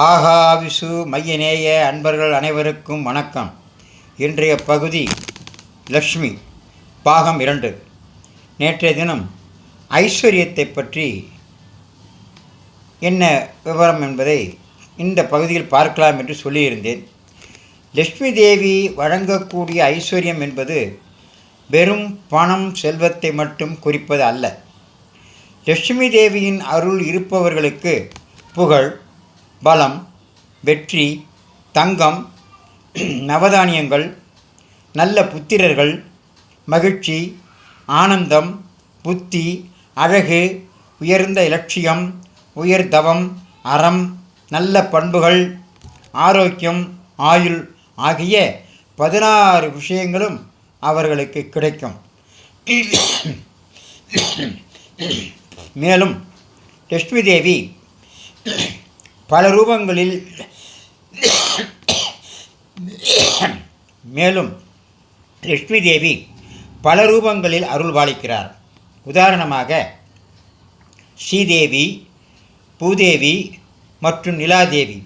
ஆகாவிசு மையநேய அன்பர்கள் அனைவருக்கும் வணக்கம். இன்றைய பகுதி லக்ஷ்மி பாகம் 2. நேற்றைய தினம் ஐஸ்வர்யத்தை பற்றி என்ன விவரம் என்பதை இந்த பகுதியில் பார்க்கலாம் என்று சொல்லியிருந்தேன். லக்ஷ்மி தேவி வழங்கக்கூடிய ஐஸ்வர்யம் என்பது வெறும் பணம் செல்வத்தை மட்டும் குறிப்பது அல்ல. லக்ஷ்மி தேவியின் அருள் இருப்பவர்களுக்கு புகழ், பலம், வெற்றி, தங்கம், நவதானியங்கள், நல்ல புத்திரர்கள், மகிழ்ச்சி, ஆனந்தம், புத்தி, அழகு, உயர்ந்த இலட்சியம், உயர்தவம், அறம், நல்ல பண்புகள், ஆரோக்கியம், ஆயுள் ஆகிய 16 விஷயங்களும் அவர்களுக்கு கிடைக்கும். மேலும் லக்ஷ்மி தேவி பல ரூபங்களில் அருள் பாலிக்கிறார். உதாரணமாக ஸ்ரீதேவி, பூதேவி மற்றும் நிலாதேவி.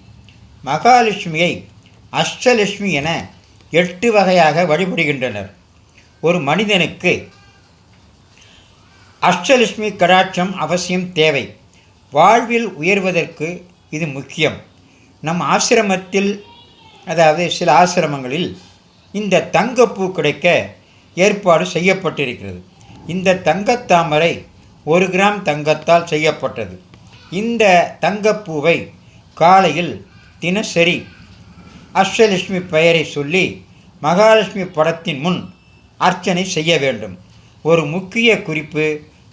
மகாலட்சுமியை அஷ்டலட்சுமி என 8 வகையாக வழிபடுகின்றனர். ஒரு மனிதனுக்கு அஷ்டலட்சுமி கடாட்சம் அவசியம் தேவை. வாழ்வில் உயர்வதற்கு இது முக்கியம். நம் ஆசிரமத்தில், அதாவது சில ஆசிரமங்களில் இந்த தங்கப்பூ கிடைக்க ஏற்பாடு செய்யப்பட்டிருக்கிறது. இந்த தங்கத்தாமரை 1 கிராம் தங்கத்தால் செய்யப்பட்டது. இந்த தங்கப்பூவை காலையில் தினசரி அஷ்டலட்சுமி பெயரை சொல்லி மகாலட்சுமி படத்தின் முன் அர்ச்சனை செய்ய வேண்டும். ஒரு முக்கிய குறிப்பு: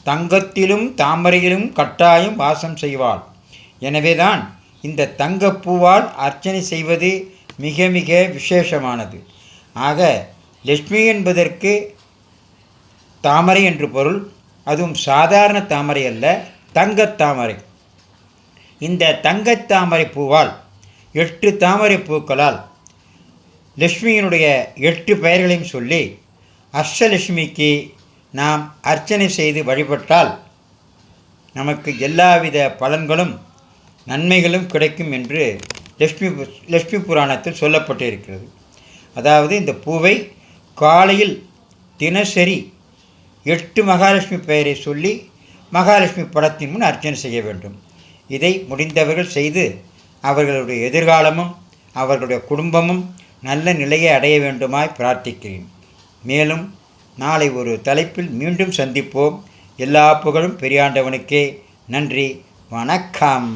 தங்கத்திலும் தாமரையிலும் கட்டாயம் வாசம் செய்வாள். எனவேதான் இந்த தங்கப்பூவால் அர்ச்சனை செய்வது மிக மிக விசேஷமானது. ஆக லக்ஷ்மி என்பதற்கு தாமரை என்று பொருள். அதுவும் சாதாரண தாமரை அல்ல, தங்கத்தாமரை. இந்த தங்கத்தாமரை பூவால் 8 தாமரை பூக்களால் லக்ஷ்மியினுடைய 8 பெயர்களையும் சொல்லி அஷ்டலட்சுமிக்கு நாம் அர்ச்சனை செய்து வழிபட்டால் நமக்கு எல்லாவித பலன்களும் நன்மைகளும் கிடைக்கும் என்று லக்ஷ்மி புராணத்தில் சொல்லப்பட்டிருக்கிறது. அதாவது இந்த பூவை காலையில் தினசரி 8 மகாலட்சுமி பெயரை சொல்லி மகாலட்சுமி படத்தின் முன் அர்ச்சனை செய்ய வேண்டும். இதை முடிந்தவர்கள் செய்து அவர்களுடைய எதிர்காலமும் அவர்களுடைய குடும்பமும் நல்ல நிலையை அடைய வேண்டுமாய் பிரார்த்திக்கிறேன். மேலும் நாளை ஒரு தலைப்பில் மீண்டும் சந்திப்போம். எல்லா புகழும் பெரியாண்டவனுக்கே. நன்றி, வணக்கம்.